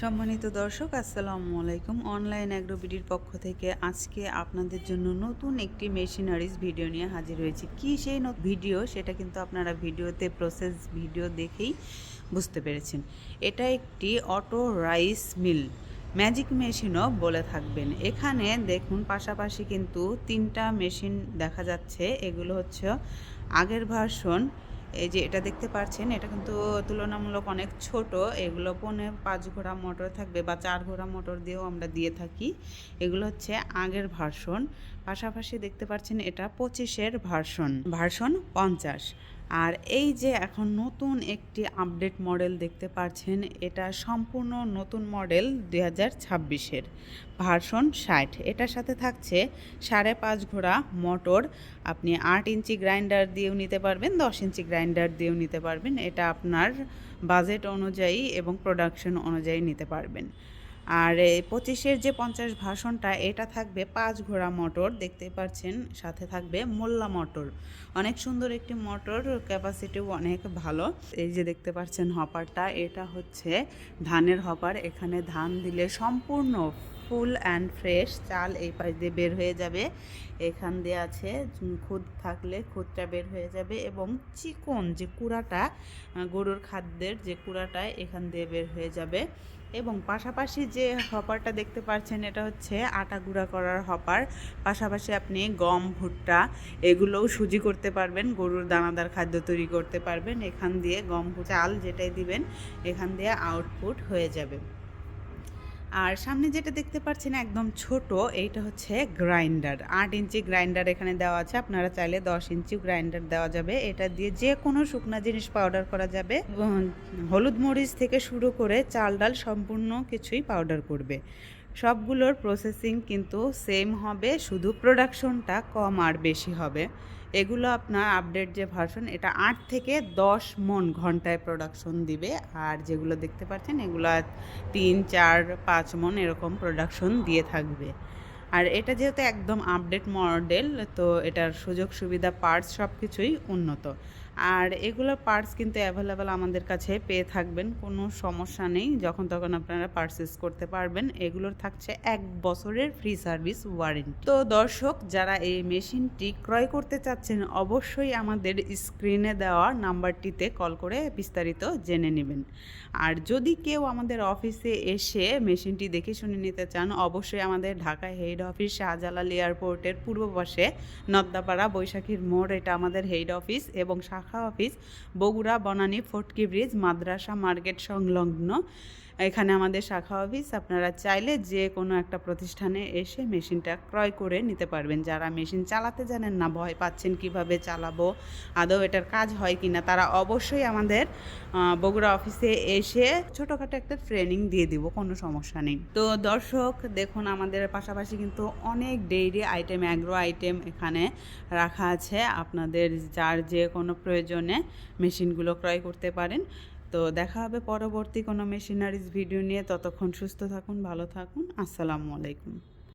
সম্মানিত দর্শক, আসসালামু আলাইকুম। অনলাইন অ্যাগ্রোবিডির পক্ষ থেকে আজকে আপনাদের জন্য নতুন একটি মেশিনারিজ ভিডিও নিয়ে হাজির হয়েছি। কি সেই ভিডিও সেটা কিন্তু আপনারা ভিডিওতে প্রসেস ভিডিও দেখেই বুঝতে পেরেছেন। এটা একটি অটো রাইস মিল, ম্যাজিক মেশিনও বলে থাকবেন। এখানে দেখুন পাশাপাশি কিন্তু তিনটা মেশিন দেখা যাচ্ছে। এগুলো হচ্ছে আগের ভার্সন। এই যে এটা দেখতে পাচ্ছেন, এটা কিন্তু তুলনামূলক অনেক ছোট। এগুলো 5 ঘোড়া মোটর থাকবে বা 4 ঘোড়া মোটর দিয়েও আমরা দিয়ে থাকি। এগুলো হচ্ছে আগের ভার্সন। পাশাপাশি দেখতে পাচ্ছেন এটা 25-এর ভার্সন 50। আর এই যে এখন নতুন একটি আপডেট মডেল দেখতে পাচ্ছেন, এটা সম্পূর্ণ নতুন মডেল 2026-এর ভার্সন 60। এটার সাথে থাকছে 5.5 ঘোড়া মোটর। আপনি 8 ইঞ্চি গ্রাইন্ডার দিয়েও নিতে পারবেন, 10 ইঞ্চি গ্রাইন্ডার দিয়েও নিতে পারবেন। এটা আপনার বাজেট অনুযায়ী এবং প্রোডাকশন অনুযায়ী নিতে পারবেন। আর এই 25-এর যে 50 ভার্সনটা, এটা থাকবে 5 ঘোড়া মোটর দেখতে পাচ্ছেন, সাথে থাকবে মোল্লা মোটর। অনেক সুন্দর একটি মোটর, ক্যাপাসিটিও অনেক ভালো। এই যে দেখতে পাচ্ছেন হপারটা, এটা হচ্ছে ধানের হপার। এখানে ধান দিলে সম্পূর্ণ ফুল অ্যান্ড ফ্রেশ চাল এই পাশ দিয়ে বের হয়ে যাবে। এখান দিয়ে আছে খুদ থাকলে খুদটা বের হয়ে যাবে, এবং চিকন যে কুড়াটা, গরুর খাদ্যের যে কুড়াটা এখান দিয়ে বের হয়ে যাবে। এবং পাশাপাশি যে হপারটা দেখতে পাচ্ছেন, এটা হচ্ছে আটা গুঁড়া করার হপার। পাশাপাশি আপনি গম, ভুট্টা এগুলোও সুজি করতে পারবেন, গরুর দানাদার খাদ্য তৈরি করতে পারবেন। এখান দিয়ে গম, চাল যেটাই দিবেন এখান দিয়ে আউটপুট হয়ে যাবে। আর সামনে যেটা দেখতে পাচ্ছেন একদম ছোট, এইটা হচ্ছে গ্রাইন্ডার। 8 ইঞ্চি গ্রাইন্ডার এখানে দেওয়া আছে, আপনারা চাইলে 10 ইঞ্চি গ্রাইন্ডার দেওয়া যাবে। এটা দিয়ে যে কোনো শুকনা জিনিস পাউডার করা যাবে। হলুদ মরিচ থেকে শুরু করে চাল ডাল সম্পূর্ণ কিছুই পাউডার করবে। সবগুলোর প্রসেসিং কিন্তু সেম হবে, শুধু প্রোডাকশনটা কম আর বেশি হবে। এগুলো আপনার আপডেট যে ভার্সন, এটা 8 থেকে 10 মণ ঘন্টায় প্রোডাকশন দিবে। আর যেগুলো দেখতে পাচ্ছেন এগুলো 3, 4, 5 মণ এরকম প্রোডাকশন দিয়ে থাকবে। আর এটা যেহেতু একদম আপডেট মডেল, তো এটার সুযোগ সুবিধা, পার্টস সব কিছুই উন্নত। আর এগুলোর পার্টস কিন্তু অ্যাভেলেবেল আমাদের কাছে পেয়ে থাকবেন, কোনো সমস্যা নেই। যখন তখন আপনারা পারচেস করতে পারবেন। এগুলোর থাকছে 1 বছরের ফ্রি সার্ভিস ওয়ারেন্টি। তো দর্শক, যারা এই মেশিনটি ক্রয় করতে চাচ্ছেন অবশ্যই আমাদের স্ক্রিনে দেওয়া নাম্বারটিতে কল করে বিস্তারিত জেনে নেবেন। আর যদি কেউ আমাদের অফিসে এসে মেশিনটি দেখে শুনে নিতে চান, অবশ্যই আমাদের ঢাকায় হেড অফিস, শাহজালাল এয়ারপোর্টের পূর্ব পাশে নদ্দাপাড়া বৈশাখীর মোড়, এটা আমাদের হেড অফিস। এবং শাখা অফিস বগুড়া, বনানী, ফটকি ব্রিজ, মাদ্রাসা মার্কেট সংলগ্ন এখানে আমাদের শাখা অফিস। আপনারা চাইলে যে কোনো একটা প্রতিষ্ঠানে এসে মেশিনটা ক্রয় করে নিতে পারবেন। যারা মেশিন চালাতে জানেন না, ভয় পাচ্ছেন কিভাবে চালাবো, আদৌ এটার কাজ হয় কি না, তারা অবশ্যই আমাদের বগুড়া অফিসে এসে ছোটোখাটো একটা ট্রেনিং দিয়ে দিব, কোনো সমস্যা নেই। তো দর্শক দেখুন, আমাদের পাশাপাশি কিন্তু অনেক ডেইরি আইটেম, অ্যাগ্রো আইটেম এখানে রাখা আছে। আপনাদের যার যে কোনো প্রয়োজনে মেশিনগুলো ক্রয় করতে পারেন। তো দেখা হবে পরবর্তী কোনো মেশিনারিজ ভিডিও নিয়ে। ততক্ষণ সুস্থ থাকুন, ভালো থাকুন। আসসালামু আলাইকুম।